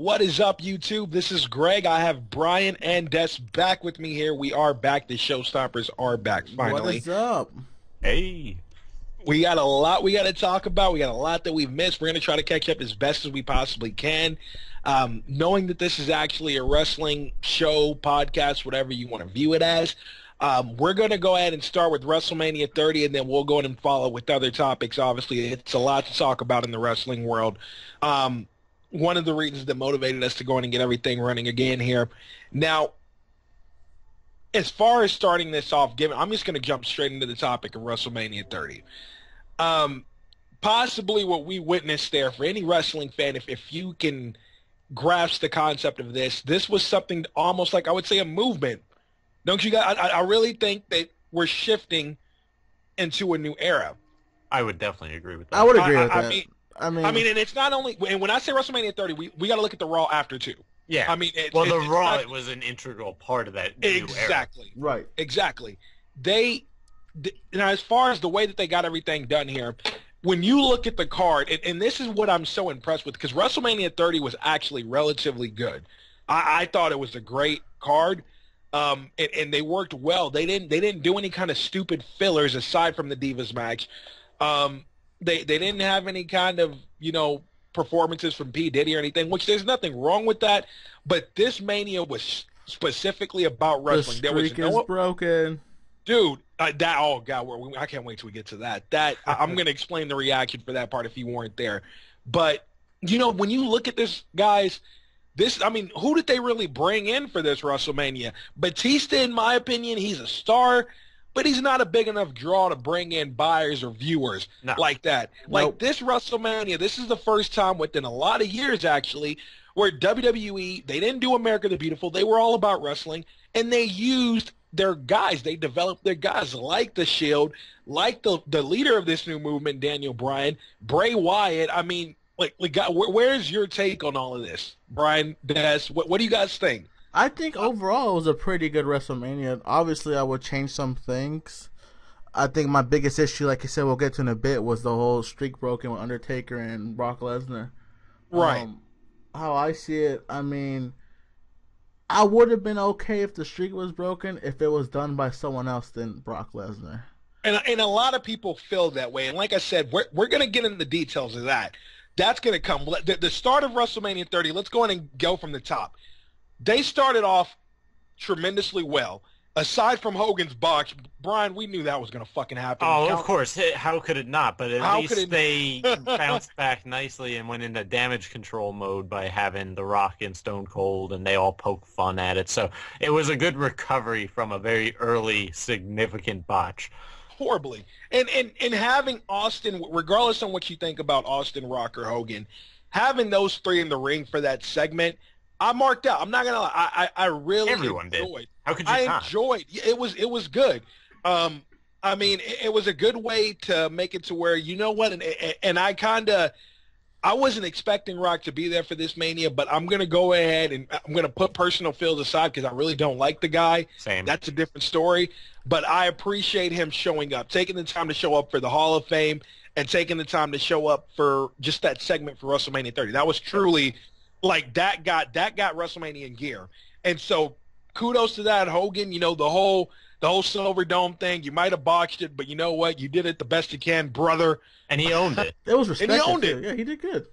What is up, YouTube? This is Greg. I have Brian and Des back with me here. We are back. The Showstoppers are back, finally. What is up? Hey. We got a lot we got to talk about. We got a lot that we've missed. We're going to try to catch up as best as we possibly can. Knowing that this is actually a wrestling show, podcast, whatever you want to view it as, we're going to go ahead and start with WrestleMania 30, and then we'll go ahead and follow with other topics. Obviously, it's a lot to talk about in the wrestling world. One of the reasons that motivated us to go in and get everything running again here. Now, as far as starting this off, I'm just going to jump straight into the topic of WrestleMania 30. Possibly what we witnessed there, for any wrestling fan, if you can grasp the concept of this was something almost like, I would say, a movement. Don't you guys? I really think that we're shifting into a new era. I would definitely agree with that. I would agree with that. I mean, and it's not only, and when I say WrestleMania 30, we got to look at the Raw after too. Yeah. I mean, the Raw, it was an integral part of that new era. Exactly. Right. Exactly. Now, as far as the way that they got everything done here, when you look at the card, and this is what I'm so impressed with, because WrestleMania 30 was actually relatively good. I thought it was a great card, and they worked well. They didn't do any kind of stupid fillers aside from the Divas match. They didn't have any kind of, performances from P. Diddy or anything, which there's nothing wrong with that. But this Mania was specifically about wrestling. The streak is broken. Dude, I can't wait till we get to that. I'm going to explain the reaction for that part if you weren't there. But, when you look at this, guys, who did they really bring in for this WrestleMania? Batista, in my opinion, he's a star, but he's not a big enough draw to bring in buyers or viewers like that. Nope. Like this WrestleMania, this is the first time within a lot of years, actually, where WWE, they didn't do America the Beautiful. They were all about wrestling, and they used their guys. They developed their guys like The Shield, like the leader of this new movement, Daniel Bryan, Bray Wyatt. I mean, where's your take on all of this? Brian, Des, what do you guys think? I think overall it was a pretty good WrestleMania. Obviously, I would change some things. I think my biggest issue, like you said, we'll get to in a bit, was the whole streak broken with Undertaker and Brock Lesnar. Right. How I see it, I would have been okay if the streak was broken if it was done by someone else than Brock Lesnar. And a lot of people feel that way. And like I said, we're going to get into the details of that. That's going to come. The start of WrestleMania 30, let's go in and go from the top. They started off tremendously well. Aside from Hogan's botch, Brian, we knew that was going to fucking happen. Oh, of course. How could it not? But at least they bounced back nicely and went into damage control mode by having The Rock and Stone Cold, and they all poke fun at it. So it was a good recovery from a very early, significant botch. Horribly. And having Austin, regardless on what you think about Austin, Rock, or Hogan, having those three in the ring for that segment, I marked out. I'm not gonna lie. I really Everyone enjoyed. Did. How could you not? Enjoyed. It was good. It was a good way to make it to where, you know what, and I wasn't expecting Rock to be there for this Mania, but I'm gonna go ahead and I'm gonna put personal feels aside because I really don't like the guy. Same. That's a different story. But I appreciate him showing up, taking the time to show up for the Hall of Fame, and taking the time to show up for just that segment for WrestleMania 30. That was truly. Like that got WrestleMania in gear, and so kudos to that, Hogan. The whole Silver Dome thing. You might have botched it, but you know what? You did it the best you can, brother. And he owned it. It was respected. And he owned it. Yeah, he did good.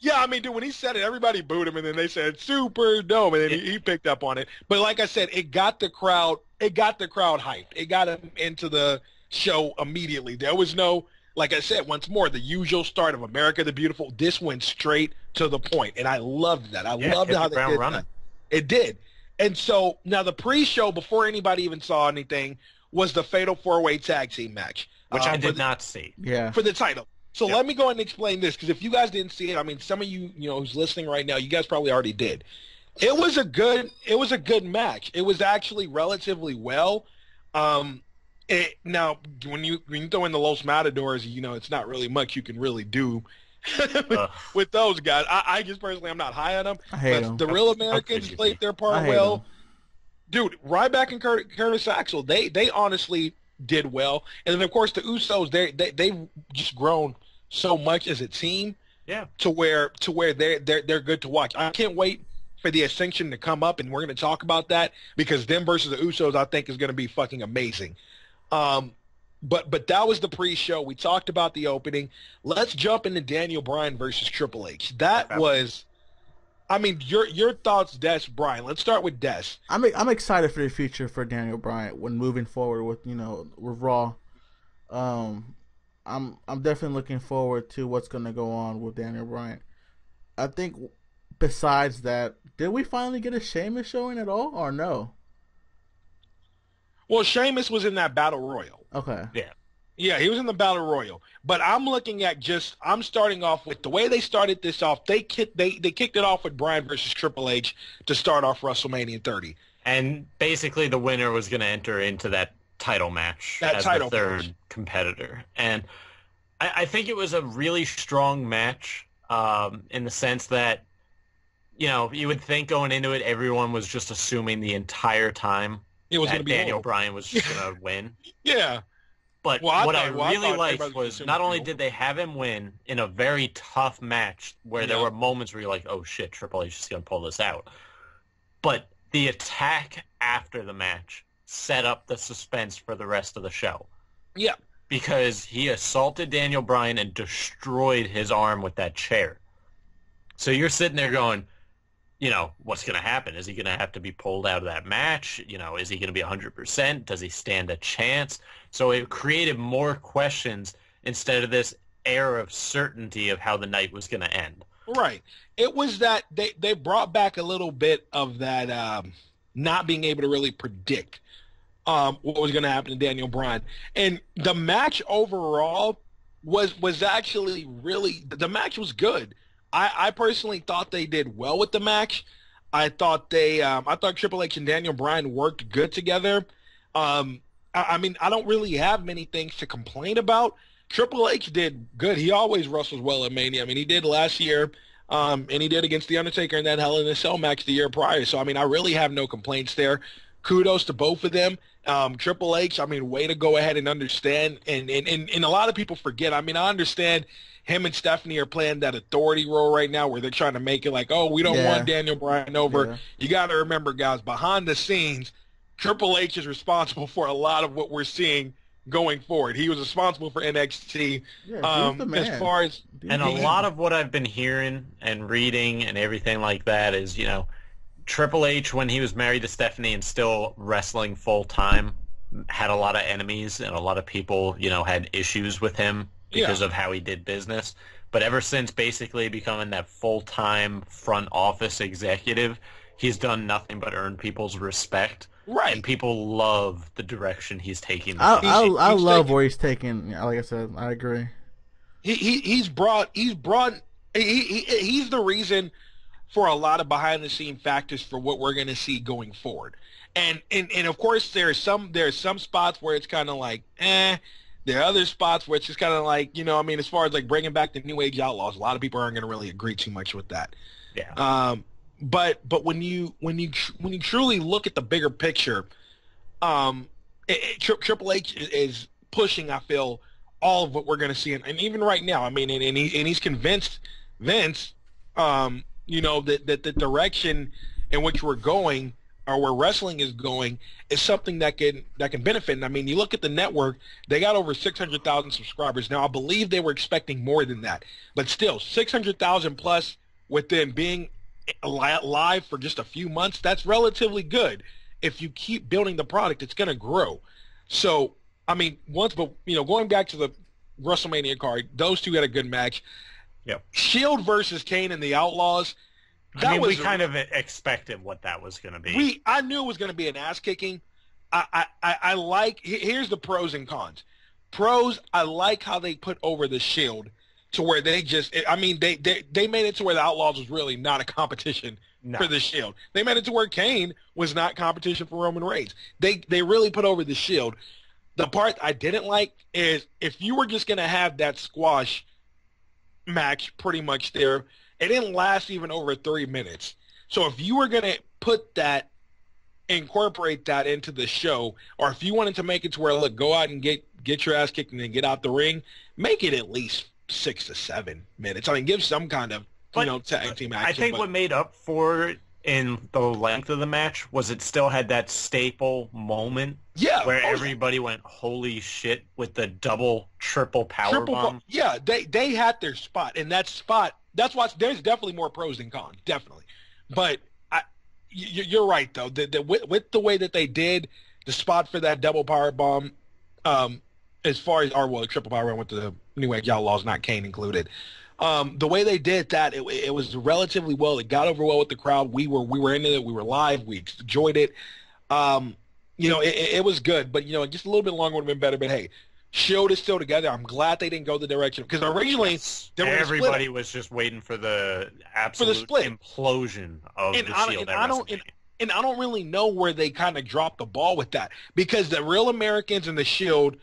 Yeah, dude, when he said it, everybody booed him, and then they said Super Dome, and then he picked up on it. But like I said, it got the crowd hyped. It got him into the show immediately. There was no. Like I said, once more, the usual start of America the Beautiful. This went straight to the point, and I loved that. I loved how they did that. It did. And so now the pre-show, before anybody even saw anything, was the Fatal 4-Way Tag Team match. Which I did not see. Yeah. For the title. So let me go ahead and explain this, because if you guys didn't see it, some of you, who's listening right now, you guys probably already did. It was a good match. It was actually relatively well. Now, when you throw in the Los Matadors, it's not really much you can really do with those guys. I just personally, I'm not high on them. I hate but them. The Real Americans played their part well. Dude, Ryback and Curtis Axel, they honestly did well. And then, of course, the Usos, they've just grown so much as a team. Yeah. To where they're good to watch. I can't wait for the Ascension to come up, and we're going to talk about that because them versus the Usos, I think, is going to be fucking amazing. But that was the pre-show. We talked about the opening. Let's jump into Daniel Bryan versus Triple H. That was, I mean, your thoughts, Des, Bryan. Let's start with Des. I'm excited for the future for Daniel Bryan when moving forward with with Raw. I'm definitely looking forward to what's gonna go on with Daniel Bryan. I think besides that, did we finally get a Sheamus showing at all or no? Well, Sheamus was in that Battle Royal. Okay. Yeah. Yeah, he was in the Battle Royal. But I'm looking at I'm starting off with the way they started this off. They kicked it off with Bryan versus Triple H to start off WrestleMania 30. And basically the winner was going to enter into that title match as the third competitor. And I think it was a really strong match in the sense that, you would think going into it, everyone was just assuming the entire time that Daniel Bryan was just going to win. Yeah. But what I really liked was not only did they have him win in a very tough match where there were moments where you're like, oh shit, Triple H is going to pull this out. But the attack after the match set up the suspense for the rest of the show. Yeah. Because he assaulted Daniel Bryan and destroyed his arm with that chair. So you're sitting there going, what's going to happen? Is he going to have to be pulled out of that match? Is he going to be 100%? Does he stand a chance? So it created more questions instead of this air of certainty of how the night was going to end. Right. It was that they brought back a little bit of that not being able to really predict what was going to happen to Daniel Bryan. And the match overall was actually the match was good. I personally thought they did well with the match. I thought Triple H and Daniel Bryan worked good together. I mean, I don't really have many things to complain about. Triple H did good. He always wrestles well at Mania. I mean, he did last year, and he did against The Undertaker in that Hell in a Cell match the year prior. So, I mean, I really have no complaints there. Kudos to both of them. Triple H, I mean, way to go ahead and understand. And a lot of people forget. I mean, I understand him and Stephanie are playing that authority role right now where they're trying to make it like, oh, we don't want Daniel Bryan over. Yeah. You got to remember, guys, behind the scenes, Triple H is responsible for a lot of what we're seeing going forward. He was responsible for NXT. Yeah, as far as and a lot of what I've been hearing and reading and everything like that is, Triple H, when he was married to Stephanie and still wrestling full time, had a lot of enemies and a lot of people, had issues with him because of how he did business. But ever since basically becoming that full-time front office executive, he's done nothing but earn people's respect. Right. And people love the direction he's taking. I love where he's taking. Like I said, I agree. He's the reason for a lot of behind-the-scene factors for what we're going to see going forward. And of course, there's some spots where it's kind of like, There are other spots where it's just kind of like, as far as like bringing back the New Age Outlaws, a lot of people aren't going to really agree too much with that. Yeah. But when you truly look at the bigger picture, Triple H is pushing, I feel, all of what we're going to see, and even right now, I mean, and he's convinced Vince, that the direction in which we're going, or where wrestling is going, is something that can benefit. And I mean, you look at the network; they got over 600,000 subscribers now. I believe they were expecting more than that, but still, 600,000 plus with them being live for just a few months. That's relatively good. If you keep building the product, it's going to grow. So, I mean, going back to the WrestleMania card, those two had a good match. Yeah. Shield versus Kane and the Outlaws. We kind of expected what that was going to be. I knew it was going to be an ass kicking. I like. Here's the pros and cons. Pros, I like how they put over the Shield to where they just. I mean, they made it to where the Outlaws was really not a competition for the Shield. They made it to where Kane was not competition for Roman Reigns. They really put over the Shield. The part I didn't like is if you were just going to have that squash match pretty much there, it didn't last even over 3 minutes. So if you were going to incorporate that into the show, or if you wanted to make it to where, look, go out and get your ass kicked and then get out the ring, make it at least 6 to 7 minutes. I mean, give some kind of tag team action. I think what made up for it in the length of the match was it still had that staple moment where everybody went, holy shit, with the double, triple powerbomb. Yeah, they had their spot, and that's why there's definitely more pros than cons, definitely. But you're right, though. With the way that they did the spot for that double powerbomb, as far as triple powerbomb with the New Age Outlaws, not Kane included. The way they did that, it was relatively well. It got over well with the crowd. We were into it. We were live. We enjoyed it. It was good, but just a little bit longer would have been better. But hey, Shield is still together. I'm glad they didn't go the direction because originally everybody was just waiting for the absolute implosion of the Shield. And I don't really know where they kind of dropped the ball with that because the Real Americans and the Shield,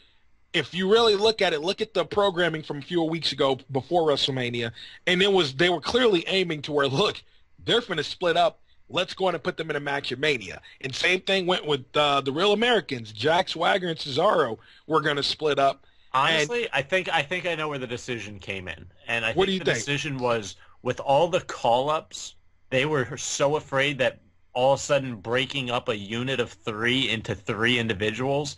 if you really look at the programming from a few weeks ago before WrestleMania, and they were clearly aiming to where, look, they're going to split up. Let's go on and put them in a match at Mania. And same thing went with the Real Americans. Jack Swagger and Cesaro were going to split up. Honestly, I think I know where the decision came in. And I think the decision was with all the call-ups, they were so afraid that all of a sudden breaking up a unit of 3 into 3 individuals,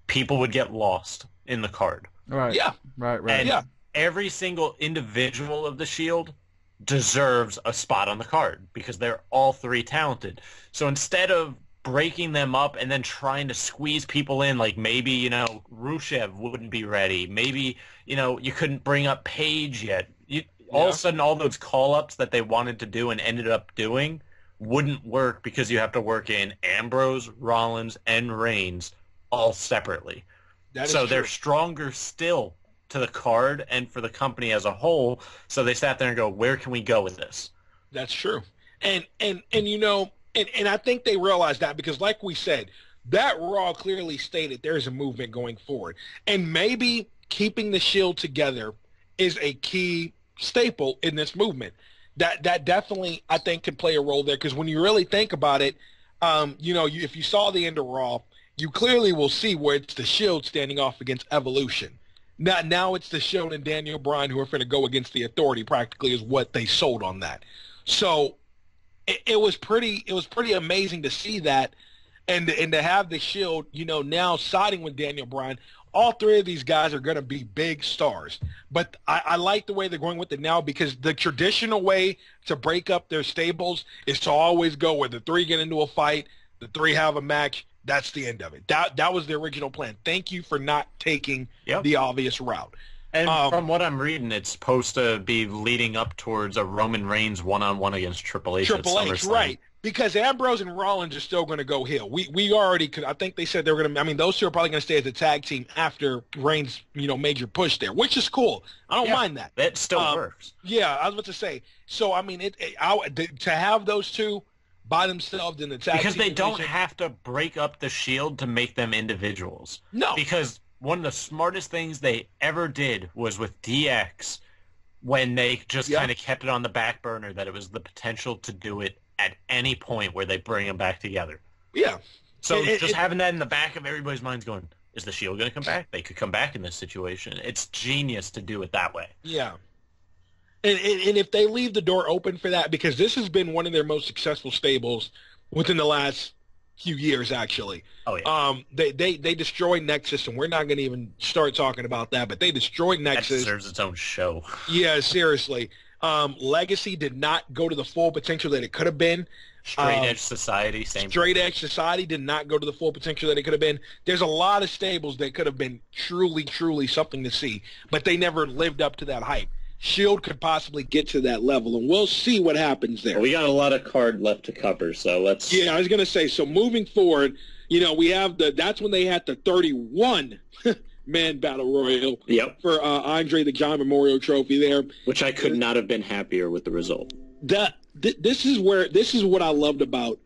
people would get lost in the card. Right. Yeah. Right. And every single individual of the Shield deserves a spot on the card because they're all 3 talented. So instead of breaking them up and then trying to squeeze people in, like maybe, Rusev wouldn't be ready. Maybe, you couldn't bring up Paige yet. All of a sudden, all those call-ups that they wanted to do and ended up doing wouldn't work because you have to work in Ambrose, Rollins, and Reigns all separately. So they're stronger still to the card and for the company as a whole. So they sat there and go, where can we go with this? That's true. And I think they realized that because like we said, that Raw clearly stated there's a movement going forward. And maybe keeping the Shield together is a key staple in this movement. That definitely, I think, could play a role there because when you really think about it, if you saw the end of Raw, you clearly will see where it's the Shield standing off against Evolution. Now it's the Shield and Daniel Bryan who are going to go against the Authority. Practically is what they sold on that. So it was pretty amazing to see that, and to have the Shield, now siding with Daniel Bryan. All 3 of these guys are going to be big stars. But I like the way they're going with it now because the traditional way to break up their stables is to always go where the 3 get into a fight, the 3 have a match. That's the end of it. That was the original plan. Thank you for not taking the obvious route. And from what I'm reading, it's supposed to be leading up towards a Roman Reigns one-on-one against Triple H. Triple H, right. Because Ambrose and Rollins are still going to go heel. We already could. I think they said they were going to. I mean, those 2 are probably going to stay as a tag team after Reigns, major push there, which is cool. I don't mind that. That still works. Yeah, I was about to say. So I mean, to have those 2 by themselves in the tag because team they don't have to break up the Shield to make them individuals. No, because one of the smartest things they ever did was with DX when they just kind of kept it on the back burner that it was the potential to do it at any point where they bring them back together. Yeah. So having that in the back of everybody's minds going, is the Shield going to come back? They could come back in this situation. It's genius to do it that way. Yeah. And if they leave the door open for that, because this has been one of their most successful stables within the last few years, actually. Oh, yeah. They destroyed Nexus, and we're not going to even start talking about that, but they destroyed Nexus. That deserves its own show. Yeah, seriously. Legacy did not go to the full potential that it could have been. Straight Edge Society, same. Straight Edge Society did not go to the full potential that it could have been. There's a lot of stables that could have been truly, truly something to see, but they never lived up to that hype. Shield could possibly get to that level, and we'll see what happens there. Well, we got a lot of card left to cover, so let's... Yeah, I was going to say, so moving forward, we have that's when they had the 31-man Battle Royal for Andre the Giant Memorial Trophy there. Which I could not have been happier with the result. This is what I loved about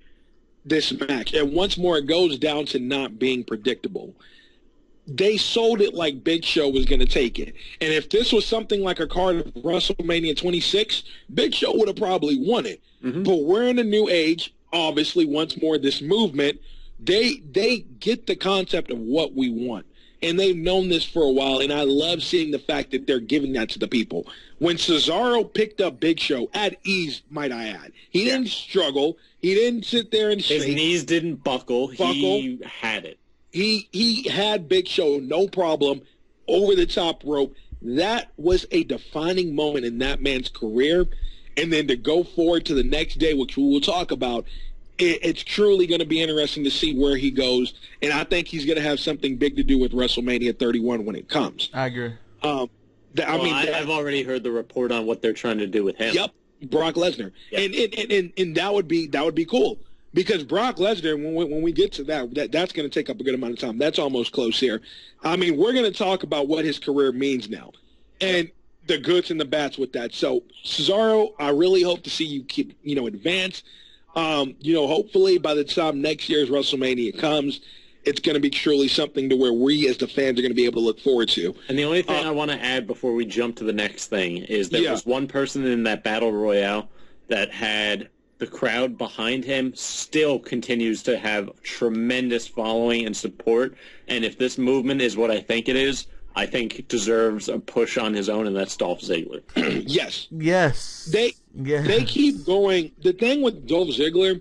this match, and once more, it goes down to not being predictable. They sold it like Big Show was going to take it. And if this was something like a card of WrestleMania 26, Big Show would have probably won it. Mm-hmm. But we're in a new age, obviously, once more, this movement, they get the concept of what we want. and they've known this for a while, and I love seeing the fact that they're giving that to the people. When Cesaro picked up Big Show, at ease, might I add, he didn't struggle. He didn't sit there and shake. His knees didn't buckle. He had it. He had Big Show, no problem, over the top rope. That was a defining moment in that man's career. And then to go forward to the next day, which we will talk about, it's truly going to be interesting to see where he goes. And I think he's going to have something big to do with WrestleMania 31 when it comes. I agree. I've already heard the report on what they're trying to do with him. Yep, Brock Lesnar. Yep. And that would be cool. Because Brock Lesnar, when we get to that's going to take up a good amount of time. That's almost close here. I mean, we're going to talk about what his career means now, and the goods and the bads with that. So, Cesaro, I really hope to see you keep, advance. Hopefully by the time next year's WrestleMania comes, it's going to be truly something to where we as the fans are going to be able to look forward to. And the only thing I want to add before we jump to the next thing is there was one person in that Battle Royale that had the crowd behind him still continues to have tremendous following and support. And if this movement is what I think it is, I think it deserves a push on his own, and that's Dolph Ziggler. Yes. They keep going. The thing with Dolph Ziggler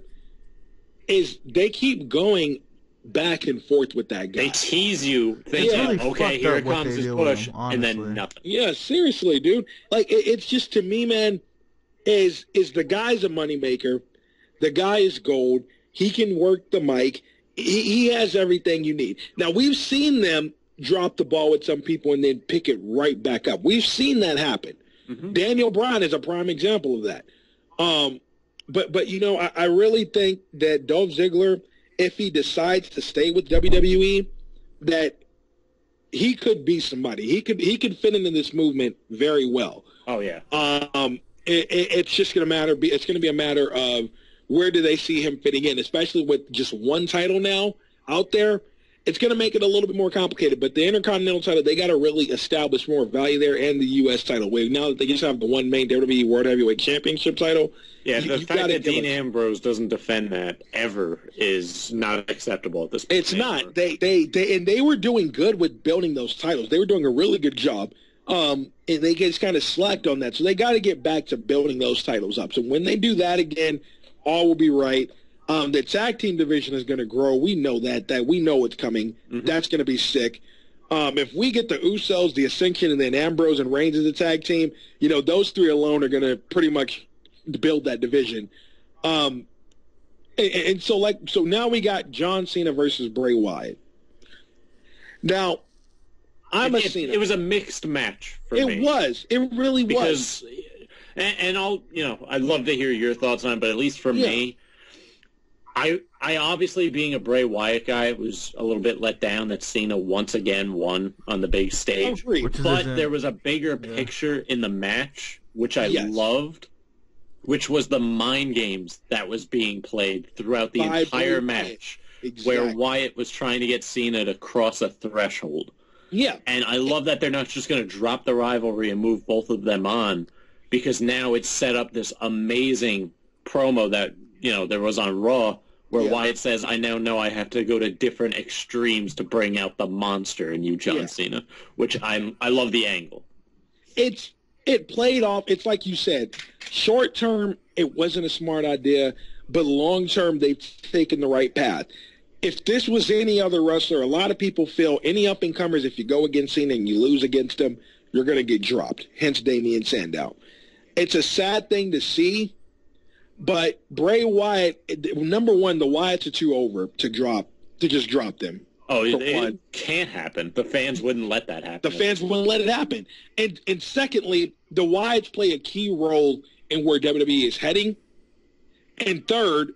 is they keep going back and forth with that guy. They tease you thinking, okay, here comes his push, and then nothing. Yeah, seriously, dude. Like, it's just, to me, man, is the guy's a moneymaker. The guy is gold. He can work the mic. He has everything you need. Now, we've seen them drop the ball with some people and then pick it right back up. We've seen that happen. Mm-hmm. Daniel Bryan is a prime example of that. But I really think that Dolph Ziggler, if he decides to stay with WWE, that he could be somebody. He could fit into this movement very well. Oh yeah. It's just going to matter. It's going to be a matter of where do they see him fitting in, especially with just one title now out there. It's going to make it a little bit more complicated, but the Intercontinental title, they got to really establish more value there, and the U.S. title. Now that they just have the one main WWE World Heavyweight Championship title. Yeah, the fact that Dean Ambrose doesn't defend that ever is not acceptable at this point. It's not. They were doing good with building those titles. They were doing a really good job. And they just kind of slacked on that. So they got to get back to building those titles up. So when they do that again, all will be right. The tag team division is going to grow. We know that we know it's coming. Mm-hmm. That's going to be sick. If we get the Usos, the Ascension, and then Ambrose and Reigns as a tag team, those three alone are going to pretty much build that division. So now we got John Cena versus Bray Wyatt. Now, it was a mixed match for me. It was. It really was. And I'd love to hear your thoughts on it, but at least for me, I obviously, being a Bray Wyatt guy, was a little bit let down that Cena once again won on the big stage. But there was a bigger picture in the match, which I loved, which was the mind games that was being played throughout the entire match, where Wyatt was trying to get Cena to cross a threshold. Yeah. And I love that they're not just going to drop the rivalry and move both of them on, because now it's set up this amazing promo that, there was on Raw, where Wyatt says, I now know I have to go to different extremes to bring out the monster in you, John Cena, which I love the angle. It played off. It's like you said, short term, it wasn't a smart idea, but long term, they've taken the right path. If this was any other wrestler, a lot of people feel any up-and-comers, if you go against Cena and you lose against them, you're going to get dropped, hence Damian Sandow. It's a sad thing to see, but Bray Wyatt, number one, the Wyatts are too over to just drop them. Oh, it can't happen. The fans wouldn't let that happen. The fans wouldn't let it happen. And secondly, the Wyatts play a key role in where WWE is heading. And third,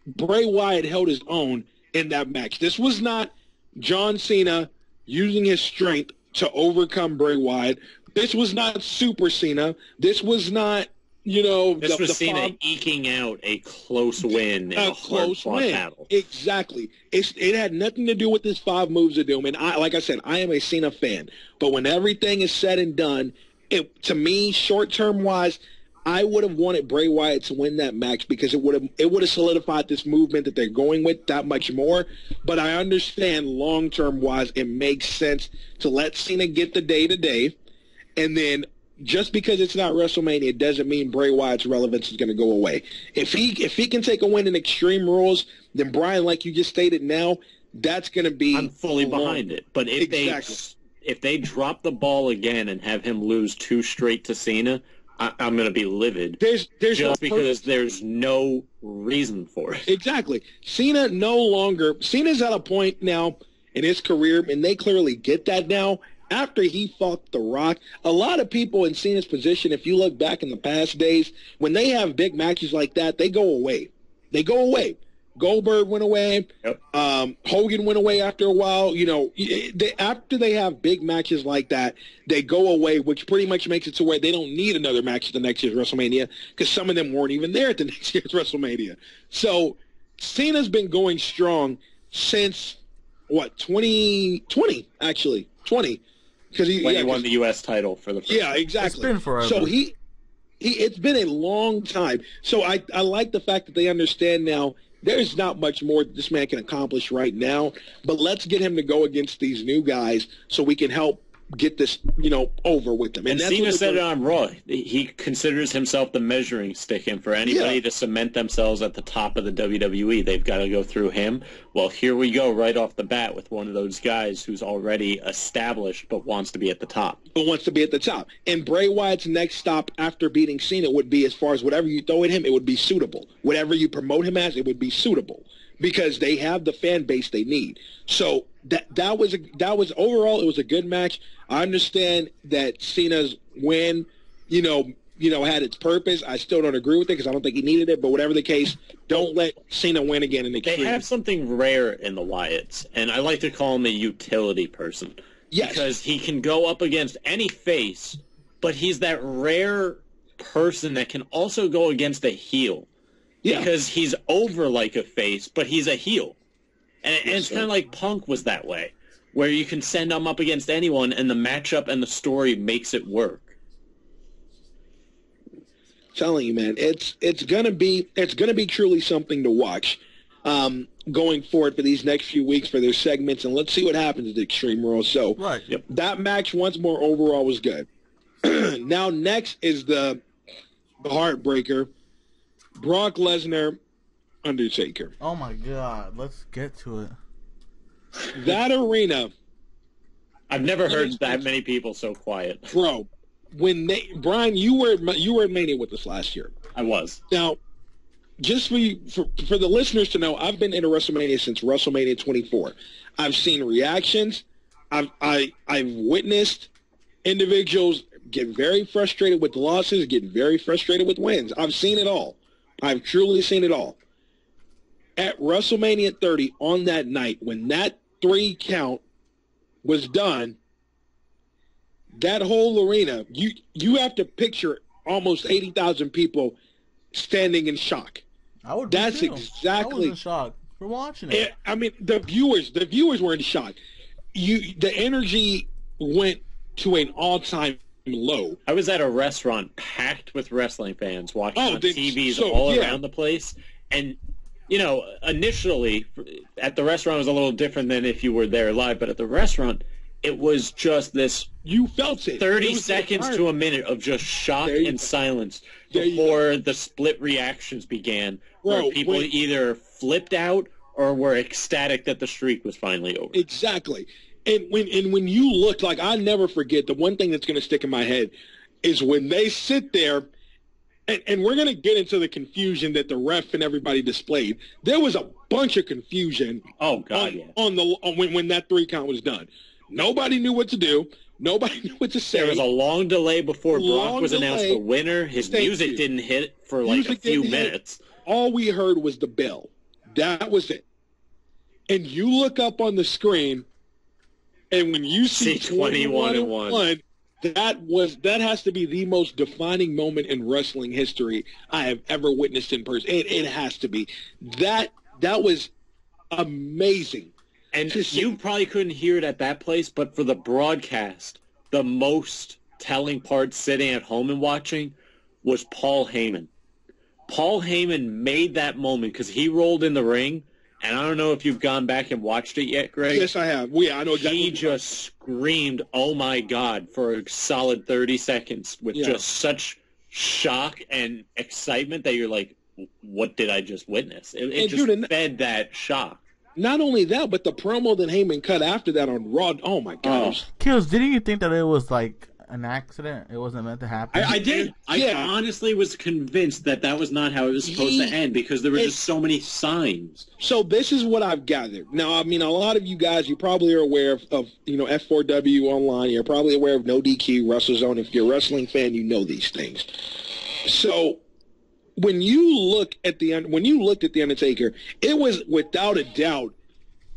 Bray Wyatt held his own in that match. This was not John Cena using his strength to overcome Bray Wyatt. This was not Super Cena. This was not, this was Cena eking out a close win in a close win battle. Exactly. It had nothing to do with his 5 moves of doom. And like I said, I am a Cena fan. But when everything is said and done, to me, short-term wise, I would have wanted Bray Wyatt to win that match because it would have solidified this movement that they're going with that much more. But I understand long-term wise, it makes sense to let Cena get the day-to-day, and then just because it's not WrestleMania doesn't mean Bray Wyatt's relevance is going to go away. If he can take a win in Extreme Rules, then Brian, like you just stated now, that's going to be. I'm fully behind it. But if they drop the ball again and have him lose 2 straight to Cena, I'm going to be livid. There's just because there's no reason for it. Exactly. Cena's at a point now in his career, and they clearly get that now. After he fought The Rock, a lot of people in Cena's position, if you look back in the past days, when they have big matches like that, they go away. Goldberg went away. Yep. Hogan went away after a while. After they have big matches like that, they go away, which pretty much makes it to where they don't need another match at the next year's WrestleMania because some of them weren't even there at the next year's WrestleMania. So Cena's been going strong since, 2020, actually. 20. When he won the U.S. title for the first time. Yeah, exactly. It's been forever. So it's been a long time. So I like the fact that they understand now there's not much more that this man can accomplish right now, but let's get him to go against these new guys so we can help get this, over with them. And Cena said it on Raw. He considers himself the measuring stick, and for anybody to cement themselves at the top of the WWE, they've got to go through him. Well, here we go right off the bat with one of those guys who's already established but wants to be at the top. And Bray Wyatt's next stop after beating Cena would be, as far as whatever you throw at him, it would be suitable. Whatever you promote him as, it would be suitable because they have the fan base they need. So that was overall, it was a good match. I understand that Cena's win, had its purpose. I still don't agree with it because I don't think he needed it. But whatever the case, don't let Cena win again in Extreme. They have something rare in the Wyatts, and I like to call him a utility person. Yes. Because he can go up against any face, but he's that rare person that can also go against a heel. Yeah. Because he's over like a face, but he's a heel. And it's kind of like Punk was that way, where you can send him up against anyone, and the matchup and the story makes it work. Telling you, man, it's gonna be truly something to watch going forward for these next few weeks for their segments, and let's see what happens at the Extreme Rules. So that match once more overall was good. Now next is the heartbreaker, Brock Lesnar, Undertaker. Oh my God, let's get to it. That arena. I've never heard that many people so quiet. Bro, Brian, you were at Mania with us last year. I was. Now, just for the listeners to know, I've been in a WrestleMania since WrestleMania 24. I've seen reactions. I've witnessed individuals get very frustrated with losses, get very frustrated with wins. I've seen it all. I've truly seen it all. At WrestleMania 30 on that night, when that 3 count was done, that whole arena, you have to picture almost 80,000 people standing in shock. I would. That's too. exactly. I was in shock for watching it. I mean, the viewers were in shock. The energy went to an all-time low. I was at a restaurant packed with wrestling fans watching on TVs all around the place, and initially at the restaurant it was a little different than if you were there live, but at the restaurant it was just this. You felt it. 30 seconds to a minute of just shock and silence before the split reactions began, where people either flipped out or were ecstatic that the streak was finally over. Exactly. And when you look, like, I never forget, the one thing that's going to stick in my head is when they sit there, and we're going to get into the confusion that the ref and everybody displayed. There was a bunch of confusion. Oh God! When that 3 count was done, nobody knew what to do. Nobody knew what to say. There was a long delay before Brock was announced the winner. His music didn't hit for like a few minutes. All we heard was the bell. That was it. And you look up on the screen, and when you see 21-1, that has to be the most defining moment in wrestling history I have ever witnessed in person. It has to be. That was amazing. And you probably couldn't hear it at that place, but for the broadcast, the most telling part sitting at home and watching was Paul Heyman. Paul Heyman made that moment because he rolled in the ring, and I don't know if you've gone back and watched it yet, Greg. Yes, I have. I know exactly. He just screamed, "Oh my God," for a solid 30 seconds with just such shock and excitement that you're like, what did I just witness? It just fed that shock. Not only that, but the promo that Heyman cut after that on Raw, oh my gosh. Kills, didn't you think that it was like an accident? It wasn't meant to happen? I did. I honestly was convinced that was not how it was supposed to end because there were just so many signs. So this is what I've gathered. Now, I mean, a lot of you guys, you probably are aware of F4W online. You're probably aware of No DQ, WrestleZone. If you're a wrestling fan, you know these things. So when you looked at the Undertaker, it was without a doubt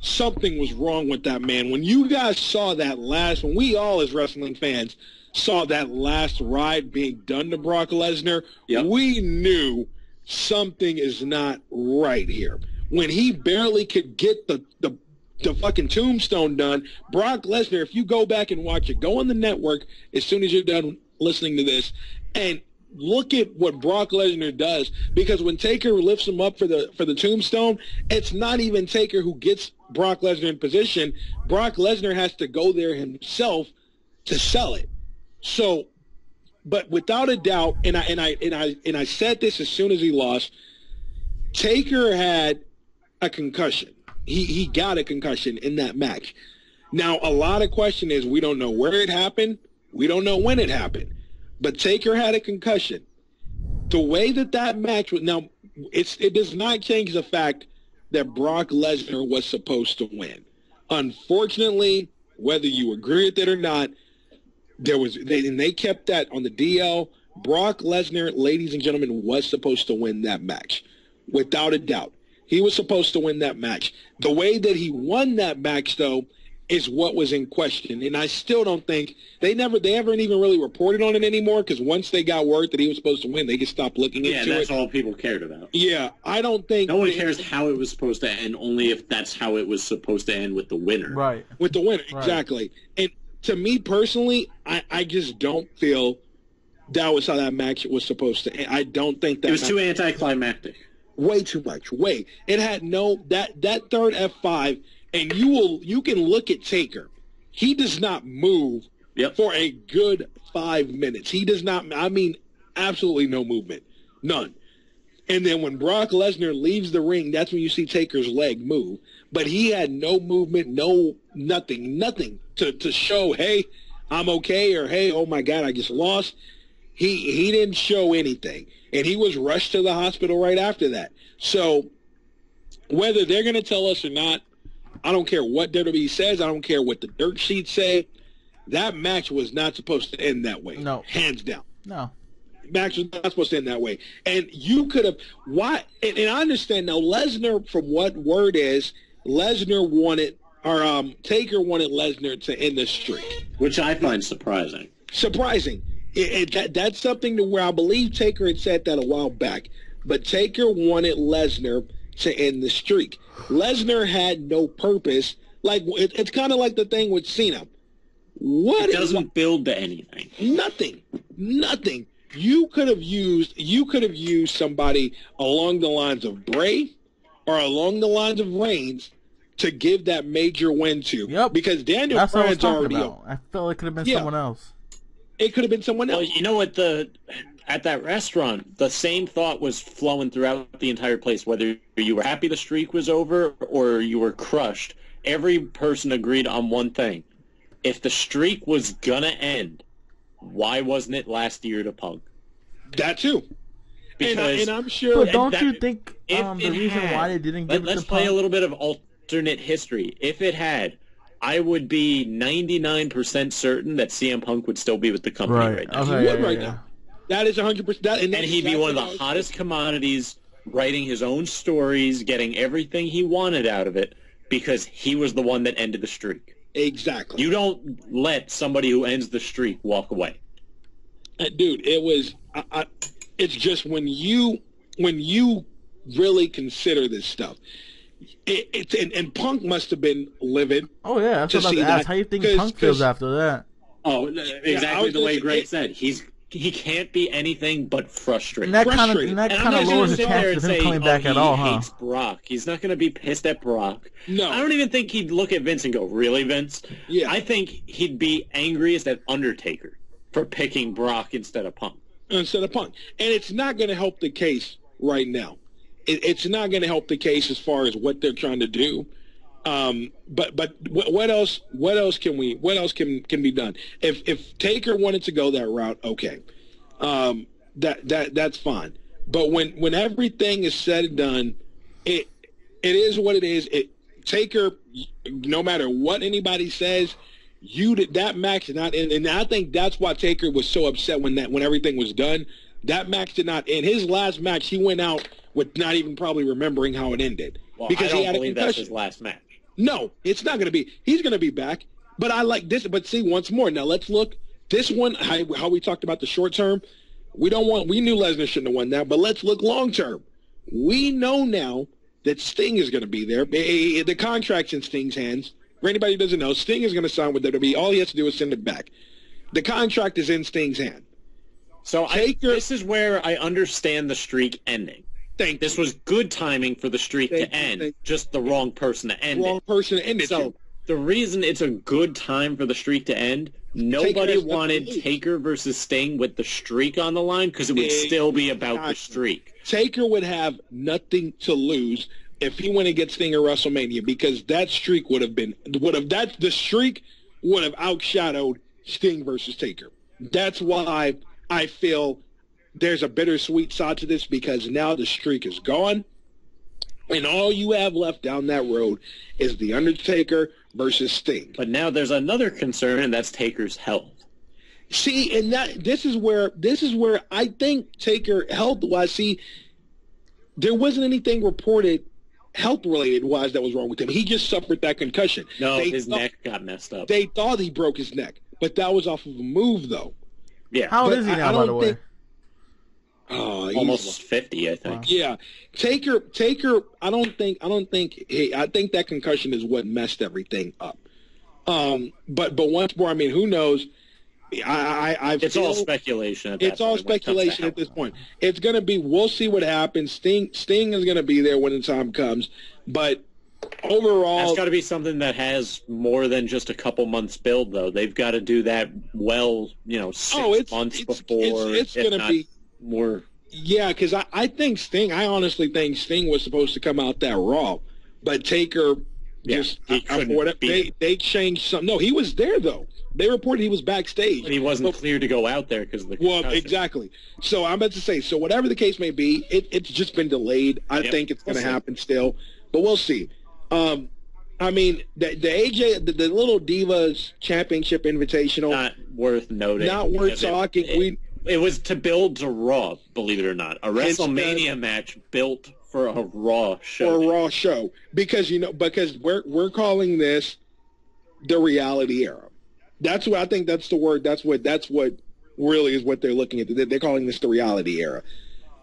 something was wrong with that man. When you guys saw that when we all as wrestling fans saw that last ride being done to Brock Lesnar, we knew something is not right here. When he barely could get the fucking tombstone done, Brock Lesnar, if you go back and watch it, go on the network as soon as you're done listening to this, and look at what Brock Lesnar does, because when Taker lifts him up for the tombstone, it's not even Taker who gets Brock Lesnar in position. Brock Lesnar has to go there himself to sell it. So, but without a doubt, and I said this as soon as he lost, Taker had a concussion. He got a concussion in that match. Now, a lot of question is we don't know where it happened. We don't know when it happened. But Taker had a concussion. The way that match was, now, it does not change the fact that Brock Lesnar was supposed to win. Unfortunately, whether you agree with it or not, they kept that on the DL. Brock Lesnar, ladies and gentlemen, was supposed to win that match. Without a doubt. He was supposed to win that match. The way that he won that match, though, is what was in question. And I still don't think they haven't even really reported on it anymore, because once they got word that he was supposed to win, they just stopped looking into it. Yeah, that's all people cared about. Yeah, I don't think... No one cares how it was supposed to end, only if that's how it was supposed to end with the winner. Right. With the winner, exactly. And to me personally, I just don't feel that was how that match was supposed to end. I don't think that... It was too anticlimactic. Way too much. It had that third F5, and you can look at Taker. He does not move for a good 5 minutes. He does not, I mean, absolutely no movement. None. And then when Brock Lesnar leaves the ring, that's when you see Taker's leg move. But he had no movement, nothing to show, hey, I'm okay, or hey, oh my God, I just lost. He didn't show anything. And he was rushed to the hospital right after that. So whether they're going to tell us or not, I don't care what WWE says. I don't care what the dirt sheets say. That match was not supposed to end that way. No. Hands down. No. Match was not supposed to end that way. And you could have... Why? And I understand now, Lesnar, from what word is, Lesnar wanted... Or Taker wanted Lesnar to end the streak. Which I find surprising. Surprising. That's something to where I believe Taker had said that a while back. But Taker wanted Lesnar to end the streak. Lesnar had no purpose. Like it's kind of like the thing with Cena. It doesn't build to anything. Nothing. You could have used somebody along the lines of Bray or along the lines of Reigns to give that major win to. Yep. Because Daniel Bryan's already about. I felt it could have been someone else. It could have been someone else. Well, you know what? At that restaurant, the same thought was flowing throughout the entire place. Whether you were happy the streak was over or you were crushed, every person agreed on one thing. If the streak was going to end, why wasn't it last year to Punk? That too. Because, and I'm sure... But don't you think the reason why they didn't give it to Punk... Let's play a little bit of alternate history. If it had... I would be 99% certain that CM Punk would still be with the company right now. He would right now. That is 100%. And he'd be one of the hottest commodities, writing his own stories, getting everything he wanted out of it, because he was the one that ended the streak. Exactly. You don't let somebody who ends the streak walk away. Dude, it was... it's just when you really consider this stuff... And Punk must have been livid. Oh yeah, that's what I was about to ask. How do you think Punk feels after that? Oh, exactly the way Greg said. He's he can't be anything but frustrated. And that kind of lowers the chances of him coming back at all, huh? He hates Brock. He's not going to be pissed at Brock. No. I don't even think he'd look at Vince and go, really, Vince? Yeah. I think he'd be angriest at Undertaker for picking Brock instead of Punk. And it's not going to help the case right now. It's not going to help the case as far as what they're trying to do. But what else can be done? If Taker wanted to go that route, okay, that's fine. But when everything is said and done, it is what it is. Taker, no matter what anybody says, that match did not end, and I think that's why Taker was so upset when everything was done. That match did not end. His last match, he went out with not even probably remembering how it ended. Well, because I he don't had believe a concussion. that's his last match. No, it's not going to be. He's going to be back. But I like this. But see, once more. Now let's look. This one, how we talked about the short term. We knew Lesnar shouldn't have won that. But let's look long term. We know now that Sting is going to be there. The contract's in Sting's hands. For anybody who doesn't know, Sting is going to sign with WWE. All he has to do is send it back. The contract is in Sting's hand. So this is where I understand the streak ending. This was good timing for the streak to end, just the wrong person to end it. Wrong person to end it. So the reason it's a good time for the streak to end, nobody wanted Taker versus Sting with the streak on the line because it would still be about the streak. Taker would have nothing to lose if he went and gets Sting at WrestleMania because that streak would have outshadowed Sting versus Taker. That's why I feel there's a bittersweet side to this because now the streak is gone, and all you have left down that road is The Undertaker versus Sting. But now there's another concern, and that's Taker's health. See, and this is where I think Taker health-wise, see, there wasn't anything reported health-related wise that was wrong with him. He just suffered that concussion. No, his neck got messed up. They thought he broke his neck, but that was off of a move, though. Yeah. How old is he now, by the way? Almost 50, I think. Wow. Yeah, Taker. I think that concussion is what messed everything up. But once more, I mean, who knows? It's all speculation. It's all speculation at this point. It's going to be. We'll see what happens. Sting is going to be there when the time comes. But overall, that's got to be something that has more than just a couple months build, though. They've got to do that well. 6 months before. It's going to be more. Yeah, because I think Sting. I honestly think Sting was supposed to come out that Raw, but Taker just they changed something. No, he was there though. They reported he was backstage, but he wasn't cleared to go out there because of the concussion. Well, exactly. So I'm about to say. So whatever the case may be, it's just been delayed. I think it's going to happen still, but we'll see. I mean, the AJ, the little Divas Championship Invitational, not worth noting. Not worth talking. It was to build to Raw, believe it or not. A WrestleMania match built for a Raw show. For a Raw show. Because we're calling this the reality era. That's what I think that's the word. That's what really is what they're looking at. They're calling this the reality era.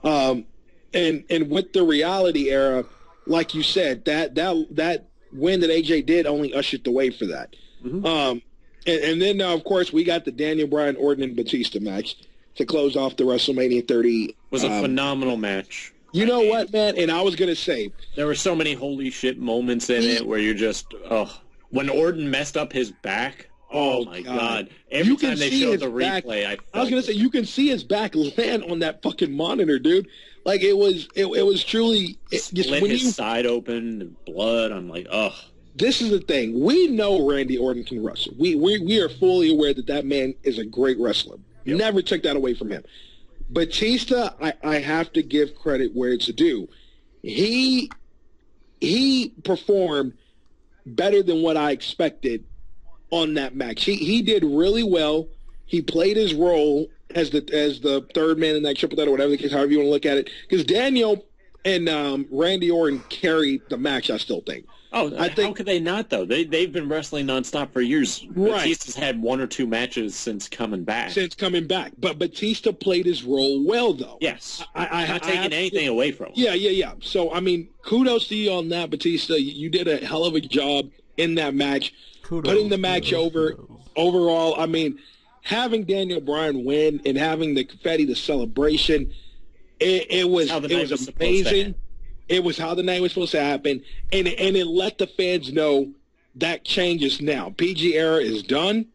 And with the reality era, like you said, that win that AJ did only ushered the way for that. Mm-hmm. And then of course we got the Daniel Bryan, Orton, and Batista match to close off the WrestleMania 30. It was a phenomenal match. You know what, man? And I was going to say, there were so many holy shit moments in it where you're just, when Orton messed up his back. Oh my God! Every time they showed the replay, I was going to say, you can see his back land on that fucking monitor, dude. Like it was truly split his side open, and blood. I'm like, ugh. This is the thing. We know Randy Orton can wrestle. We are fully aware that man is a great wrestler. Yep. Never took that away from him. Batista, I have to give credit where it's due. He performed better than what I expected on that match. He did really well. He played his role as the third man in that triple threat or whatever the case, however you want to look at it. Because Daniel and Randy Orton carried the match, I still think. Oh, how could they not, though? They've been wrestling nonstop for years. Right. Batista's had 1 or 2 matches since coming back. But Batista played his role well, though. Yes. I'm not taking anything away from him. Yeah. So, I mean, kudos to you on that, Batista. You did a hell of a job in that match. Putting the match over. Overall, I mean, having Daniel Bryan win and having the confetti, the celebration, it was amazing. It was how the night was supposed to happen, and it let the fans know that changes now. PG era is done.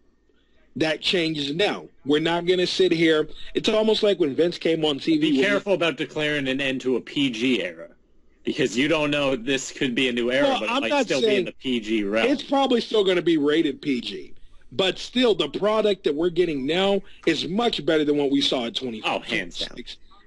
That changes now. We're not going to sit here. It's almost like when Vince came on TV. Be careful about declaring an end to a PG era, because you don't know, this could be a new era, but it might still be in the PG realm. It's probably still going to be rated PG. But still, the product that we're getting now is much better than what we saw at 20. Oh, hands down.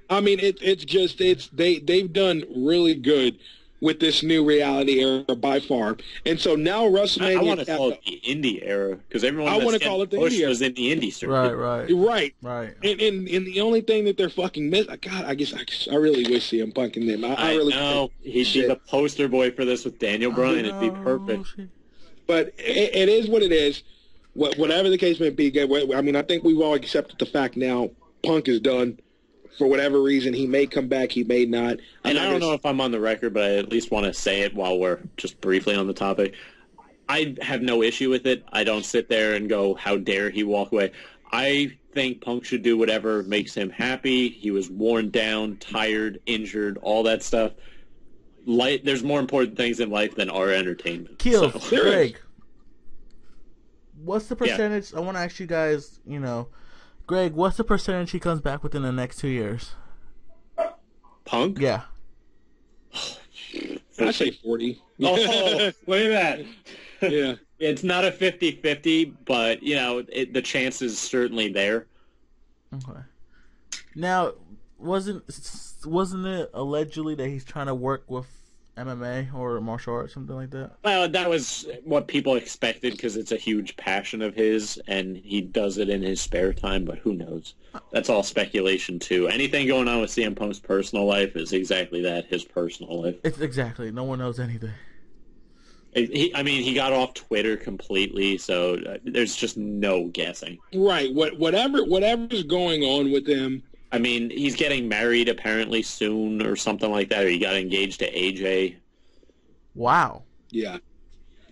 I mean, they've done really good with this new reality era by far. And so now WrestleMania... I want to call it the indie era, because everyone that's getting pushed was in the indie circuit. Right. And the only thing that they're fucking missing... God, I really wish CM Punk in them. I really know. He'd be the poster boy for this with Daniel Bryan. It'd be perfect. But it is what it is. Whatever the case may be, I mean, I think we've all accepted the fact now Punk is done. For whatever reason, he may come back, he may not. And I don't know if I'm on the record, but I at least want to say it while we're just briefly on the topic. I have no issue with it. I don't sit there and go, how dare he walk away. I think Punk should do whatever makes him happy. He was worn down, tired, injured, all that stuff. There's more important things in life than our entertainment. Keel, Greg, what's the percentage? Yeah. I want to ask you guys, Greg, what's the percentage he comes back within the next 2 years? Punk? Yeah. I say 40. Oh, look at that. Yeah. It's not a 50-50, but, the chance is certainly there. Okay. Now, wasn't it allegedly that he's trying to work with MMA or martial arts, something like that? Well, that was what people expected because it's a huge passion of his, and he does it in his spare time, but who knows? That's all speculation, too. Anything going on with CM Punk's personal life is exactly that, his personal life. It's exactly. No one knows anything. He got off Twitter completely, so there's just no guessing. Right. Whatever's going on with him. I mean, he's getting married apparently soon or something like that, or he got engaged to AJ. Wow. Yeah.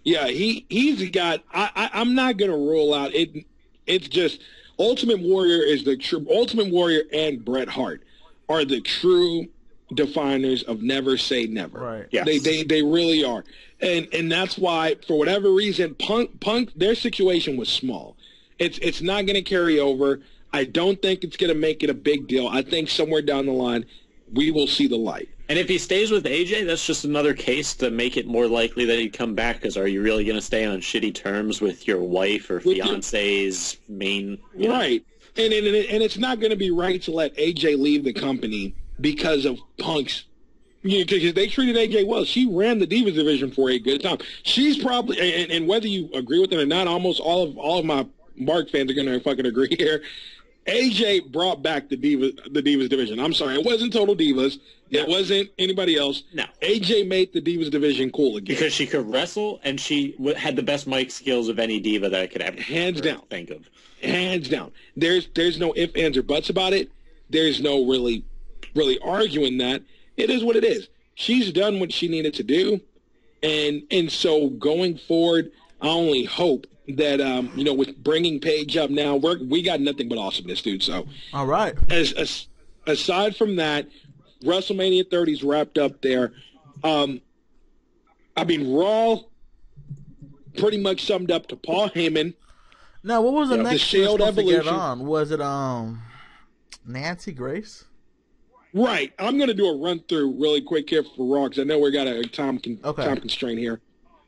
Yeah, he's got... I'm not going to rule out... It's just... Ultimate Warrior is the true... Ultimate Warrior and Bret Hart are the true definers of never say never. Right. Yes. They really are. And that's why, for whatever reason, Punk, their situation was small. It's not going to carry over. I don't think it's going to make it a big deal. I think somewhere down the line, we will see the light. And if he stays with AJ, that's just another case to make it more likely that he'd come back, because are you really going to stay on shitty terms with your wife or fiance's main... Right. And it's not going to be right to let AJ leave the company because of Punk's... because they treated AJ well. She ran the Divas division for a good time. She's probably... And whether you agree with it or not, almost all of my Mark fans are going to fucking agree here. AJ brought back the Divas division. I'm sorry, it wasn't Total Divas. It wasn't anybody else. No. AJ made the Divas division cool again. Because she could wrestle, and she had the best mic skills of any diva that I could ever Hands down. think of. Hands down. There's no ifs, ands, or buts about it. There's no really arguing that. It is what it is. She's done what she needed to do. And so going forward, I only hope that, with bringing Paige up now, we got nothing but awesomeness, dude. So, all right. Aside from that, WrestleMania 30's wrapped up there. Raw pretty much summed up to Paul Heyman. Now, what was the next Shield Evolution? To get on? Was it Nancy Grace? Right. I'm going to do a run-through really quick here for Raw, because I know we got a time constraint here.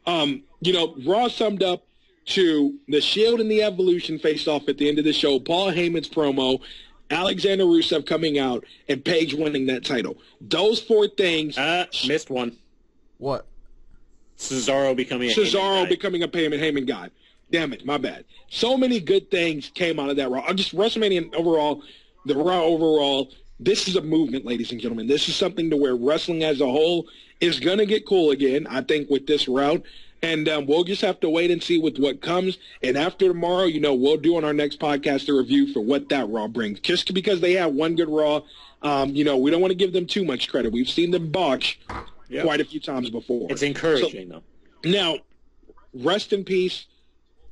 Raw summed up to the Shield and the Evolution faced off at the end of the show, Paul Heyman's promo, Alexander Rusev coming out, and Paige winning that title. Those four things... missed one. What? Cesaro becoming a Heyman guy. Damn it, my bad. So many good things came out of that Raw. Just WrestleMania overall, the Raw overall, this is a movement, ladies and gentlemen. This is something to where wrestling as a whole is going to get cool again, I think, with this route. And we'll just have to wait and see with what comes. And after tomorrow, we'll do on our next podcast a review for what that Raw brings. Just because they have one good Raw, we don't want to give them too much credit. We've seen them botch quite a few times before. It's encouraging, though. Now, rest in peace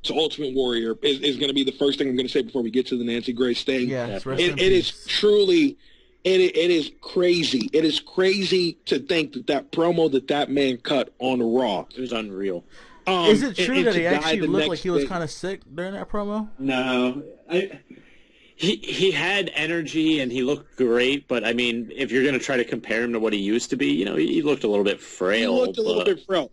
to Ultimate Warrior is going to be the first thing I'm going to say before we get to the Nancy Grace thing. Yeah, it is truly, it is crazy. It is crazy to think that promo that man cut on Raw. It was unreal. Is it true that he actually looked like he was kind of sick during that promo? No. He had energy and he looked great, but I mean, if you're going to try to compare him to what he used to be, you know, he looked a little bit frail. He looked a little bit frail.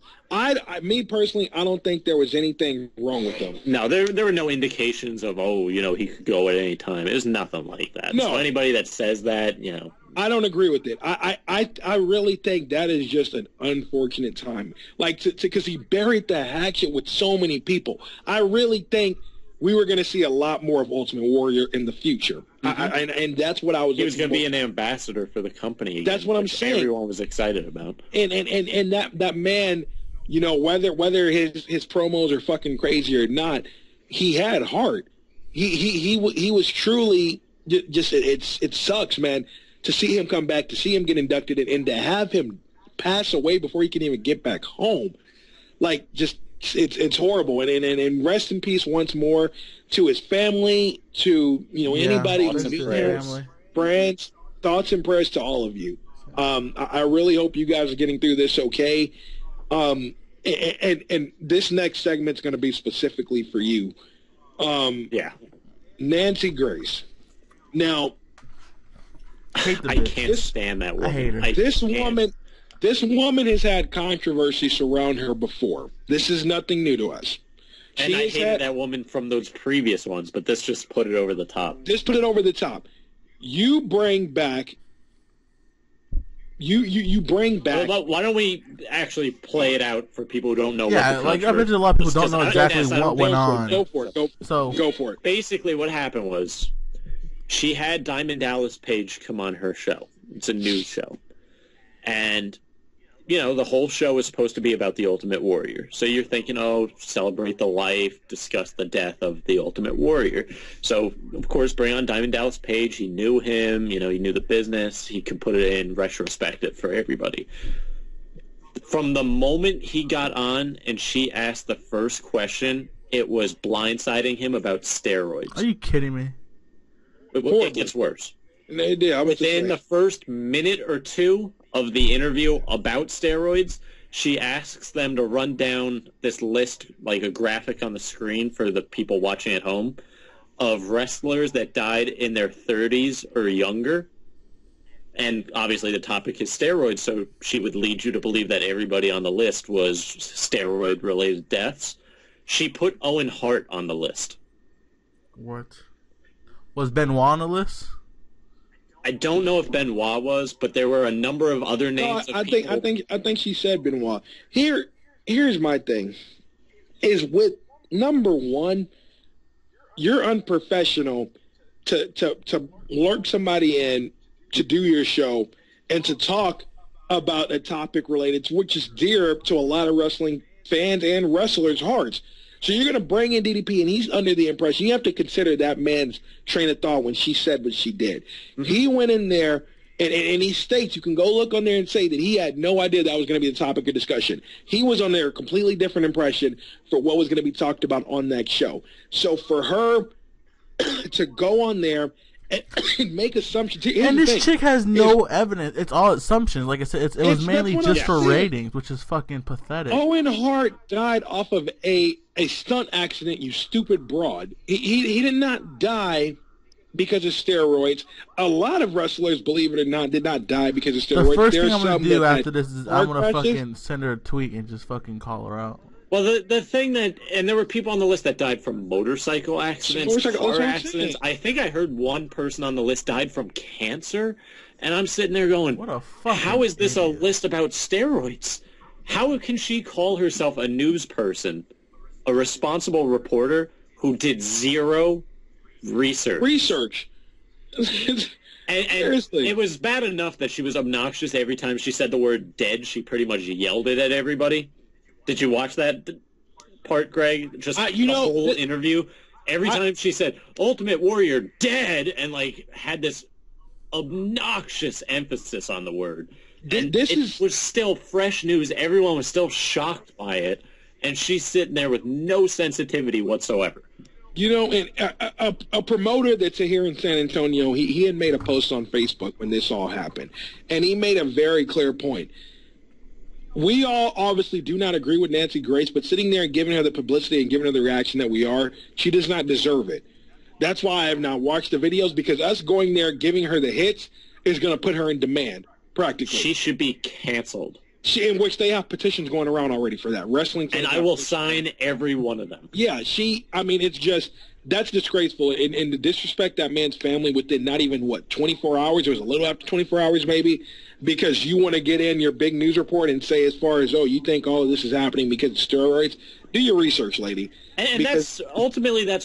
Me personally, I don't think there was anything wrong with him. No, there were no indications of, he could go at any time. It was nothing like that. No. So anybody that says that, you know. I don't agree with it. I really think that is just an unfortunate time. Like, because he buried the hatchet with so many people. I really think we were going to see a lot more of Ultimate Warrior in the future. Mm-hmm. And that's what I was. He was going to be an ambassador for the company again, that's what I'm saying. Everyone was excited about. And that man, you know, whether his promos are fucking crazy or not, he had heart. He was truly just it sucks, man, to see him come back, to see him get inducted, and to have him pass away before he can even get back home. Like, just it's horrible. And rest in peace once more to his family, to anybody, friends, thoughts and prayers to all of you. I really hope you guys are getting through this okay. And this next segment's going to be specifically for you. Nancy Grace. Now, I can't stand that woman. I hate her. This woman has had controversy surround her before. This is nothing new to us. And I hated that woman from those previous ones, but this just put it over the top. This put it over the top. You bring back. You bring back. Well, why don't we actually play it out for people who don't know? Yeah, like I bet a lot of people don't know exactly what went on. Go for it. Go for it. Basically, what happened was she had Diamond Dallas Page come on her show. It's a news show, and the whole show is supposed to be about the Ultimate Warrior. So you're thinking, celebrate the life, discuss the death of the Ultimate Warrior. So, of course, bring on Diamond Dallas Page. He knew him. He knew the business. He could put it in retrospective for everybody. From the moment he got on and she asked the first question, it was blindsiding him about steroids. Are you kidding me? It gets worse. They did. Within the first minute or two of the interview about steroids, she asks them to run down this list, like a graphic on the screen for the people watching at home, of wrestlers that died in their 30s or younger. And obviously the topic is steroids, so she would lead you to believe that everybody on the list was steroid-related deaths. She put Owen Hart on the list. What? Was Benoit on the list? I don't know if Benoit was, but there were a number of other names. I think she said Benoit. Here's my thing: is with number one, you're unprofessional to lurk somebody in to do your show and to talk about a topic related to which is dear to a lot of wrestling fans and wrestlers' hearts. So you're going to bring in DDP, and he's under the impression. You have to consider that man's train of thought when she said what she did. Mm-hmm. He went in there, and he states, you can go look on there and say that he had no idea that was going to be the topic of discussion. He was on there a completely different impression for what was going to be talked about on that show. So for her to go on there and make assumptions. And this chick has no evidence. It's all assumptions. Like I said, it was mainly just for ratings, which is fucking pathetic. Owen Hart died off of a stunt accident, you stupid broad. He did not die because of steroids. A lot of wrestlers, believe it or not, did not die because of steroids. The first thing I'm going to do after this is I'm going to fucking send her a tweet and just fucking call her out. Well, the thing and there were people on the list that died from motorcycle accidents, car accidents. I think I heard one person on the list died from cancer, and I'm sitting there going, "What a fucking how is this idiot. a list about steroids? How can she call herself a news person, a responsible reporter who did zero research?" And it was bad enough that she was obnoxious every time she said the word "dead." She pretty much yelled it at everybody. Did you watch that part, Greg? Just the whole interview. Every time she said "Ultimate Warrior dead" and had this obnoxious emphasis on the word. And it was still fresh news. Everyone was still shocked by it. and she's sitting there with no sensitivity whatsoever. You know, and a promoter that's here in San Antonio, he had made a post on Facebook when this all happened, and he made a very clear point. We all obviously do not agree with Nancy Grace, but sitting there and giving her the publicity and giving her the reaction that we are, she does not deserve it. That's why I have not watched the videos, because us going there, giving her the hits, is going to put her in demand, practically. She should be canceled. In which they have petitions going around already for that. Wrestling. And I will sign every one of them. Yeah, it's just, that's disgraceful. And to disrespect that man's family within not even, 24 hours? It was a little after 24 hours maybe, because you want to get in your big news report and say as far as, you think all of this is happening because of steroids? Do your research, lady. And that's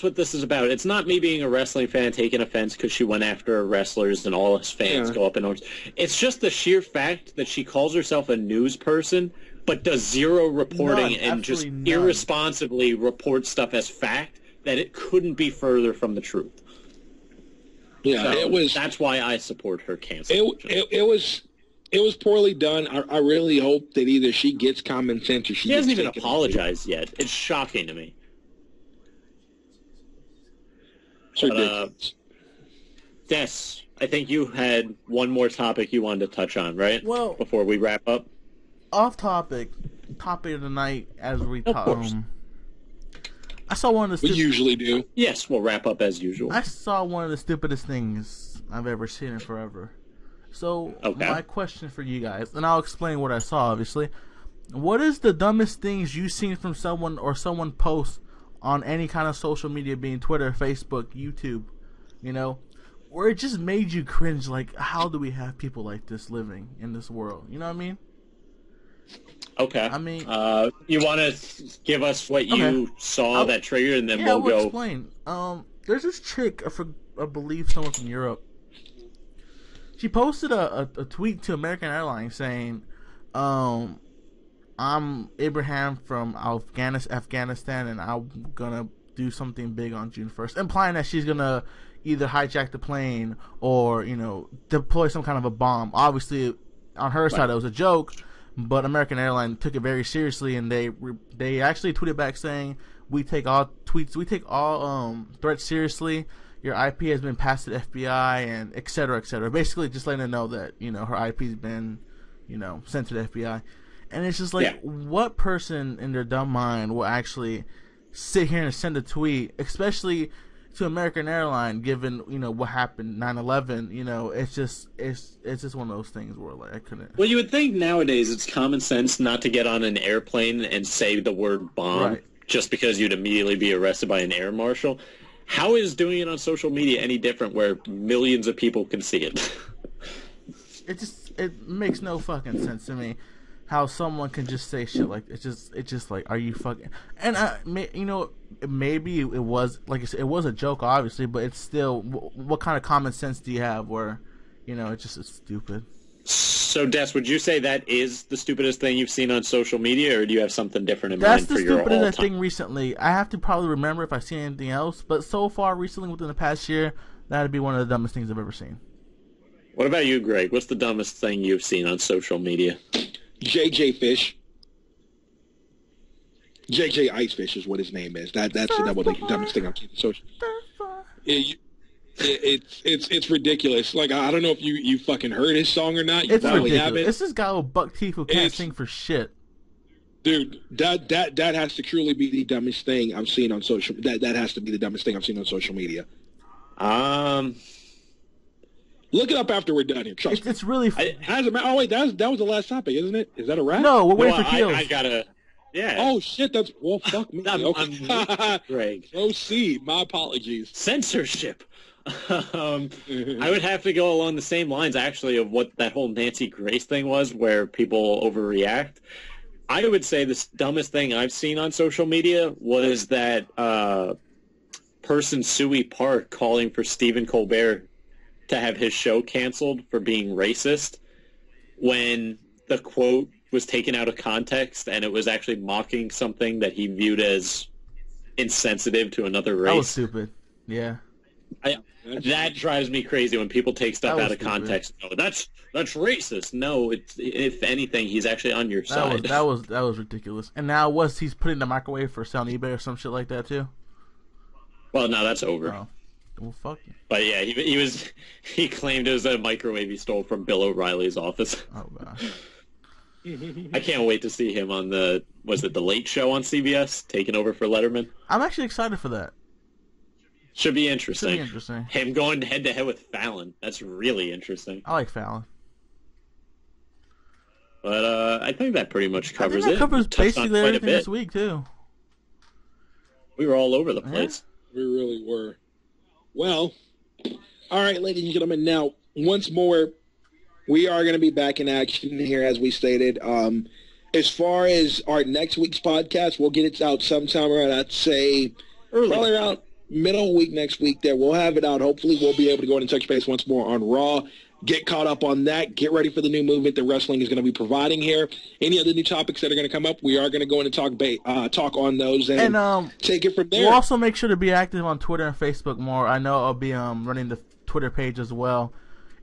what this is about. It's not me being a wrestling fan taking offense because she went after wrestlers and all us fans go up in arms. It's just the sheer fact that she calls herself a news person but does zero reporting and just irresponsibly reports stuff as fact that it couldn't be further from the truth. Yeah, so that's why I support her cancel. It was poorly done. I really hope that either she gets common sense or she hasn't even apologized yet. It's shocking to me. Des, I think you had one more topic you wanted to touch on, right? Well, before we wrap up. Off topic of the night as we talk. I saw one of the. We usually do. Yes, we'll wrap up as usual. I saw one of the stupidest things I've ever seen in forever. So my question for you guys, and I'll explain what I saw. Obviously, what is the dumbest things you've seen from someone or someone post on any kind of social media, being Twitter, Facebook, YouTube, where it just made you cringe? Like, how do we have people like this living in this world? You know what I mean? Okay. I mean, you want to give us what you saw that triggered, and then we'll go. Explain. There's this chick, I believe someone from Europe. She posted a tweet to American Airlines saying, I'm Abraham from Afghanistan, and I'm gonna do something big on June 1st, implying that she's gonna either hijack the plane or deploy some kind of a bomb. Obviously, on her side it was a joke, but American Airlines took it very seriously, and they actually tweeted back saying, we take all threats seriously. Your IP has been passed to the FBI, and et cetera, et cetera. Basically, just letting her know that her IP's been sent to the FBI. And it's just like, what person in their dumb mind will actually sit here and send a tweet, especially to American Airlines, given what happened 9/11? It's just one of those things where I couldn't. Well, you would think nowadays it's common sense not to get on an airplane and say the word bomb just because you'd immediately be arrested by an air marshal. How is doing it on social media any different where millions of people can see it? It makes no fucking sense to me how someone can just say shit like it's just like, are you fucking? And maybe it was, like I said, it was a joke obviously, but it's still, what kind of common sense do you have where it's stupid? So, Des, would you say that is the stupidest thing you've seen on social media, or do you have something different in mind for your all-time? That's the stupidest thing recently. I have to probably remember if I've seen anything else, but so far recently, within the past year, that'd be one of the dumbest things I've ever seen. What about you, Greg? What's the dumbest thing you've seen on social media? JJ Fish. JJ Icefish is what his name is. That's the dumbest thing I've seen on social media. It's ridiculous. Like, I don't know if you fucking heard his song or not. It's ridiculous. This is guy with buck teeth who can't sing for shit. Dude, that has to truly be the dumbest thing I've seen on social. That has to be the dumbest thing I've seen on social media. Look it up after we're done here. Trust me. It's really. Oh wait, that was the last topic, isn't it? Is that a wrap? No, we're waiting for Keels. I gotta. Yeah. Oh shit! Fuck me. I'm Greg. Proceed. My apologies. Censorship. I would have to go along the same lines, actually, of what that whole Nancy Grace thing was, where people overreact. I would say the dumbest thing I've seen on social media was that person Suey Park calling for Stephen Colbert to have his show canceled for being racist, when the quote was taken out of context and it was actually mocking something that he viewed as insensitive to another race. That was stupid. Yeah. That drives me crazy when people take stuff out of context. Oh, that's racist. No, it's, if anything, he's actually on your side. That was ridiculous. And now he's putting the microwave for sale on eBay or some shit like that too? Well, no, that's over. Oh. Well, fuck you. But yeah, he claimed it was a microwave he stole from Bill O'Reilly's office. Oh gosh. I can't wait to see him on the Late Show on CBS taking over for Letterman. I'm actually excited for that. Should be interesting. Him going head to head with Fallon. That's really interesting. I like Fallon. But I think that pretty much covers it. Covers basically everything this week too. We were all over the place. Yeah, we really were. Well, all right, ladies and gentlemen. Now, once more, we are going to be back in action here, as we stated. As far as our next week's podcast, we'll get it out sometime around, I'd say, probably around middle week next week there. We'll have it out. Hopefully, we'll be able to go in and touch base once more on Raw. Get caught up on that. Get ready for the new movement that wrestling is going to be providing here. Any other new topics that are going to come up, we are going to go in and talk on those and take it from there. We'll also make sure to be active on Twitter and Facebook more. I know I'll be running the Twitter page as well.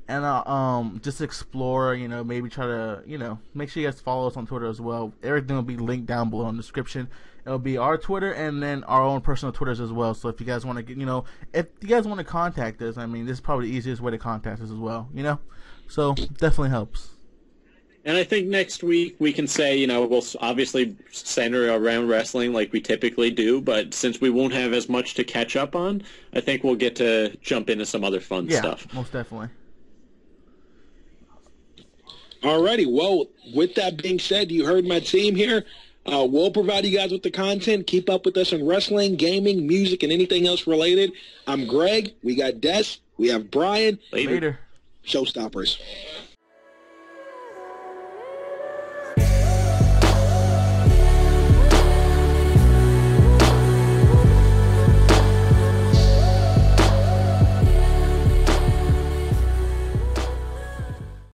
And just explore, maybe try to, make sure you guys follow us on Twitter as well. Everything will be linked down below in the description. It'll be our Twitter and then our own personal Twitters as well. So if you guys want to get, if you guys want to contact us, I mean, this is probably the easiest way to contact us as well, So definitely helps. And I think next week we can say, we'll obviously center around wrestling like we typically do, but since we won't have as much to catch up on, I think we'll get to jump into some other fun stuff. Yeah, most definitely. Alrighty, well, with that being said, you heard my team here. We'll provide you guys with the content. Keep up with us in wrestling, gaming, music, and anything else related. I'm Greg. We got Des. We have Brian. Later. ShowStoppers.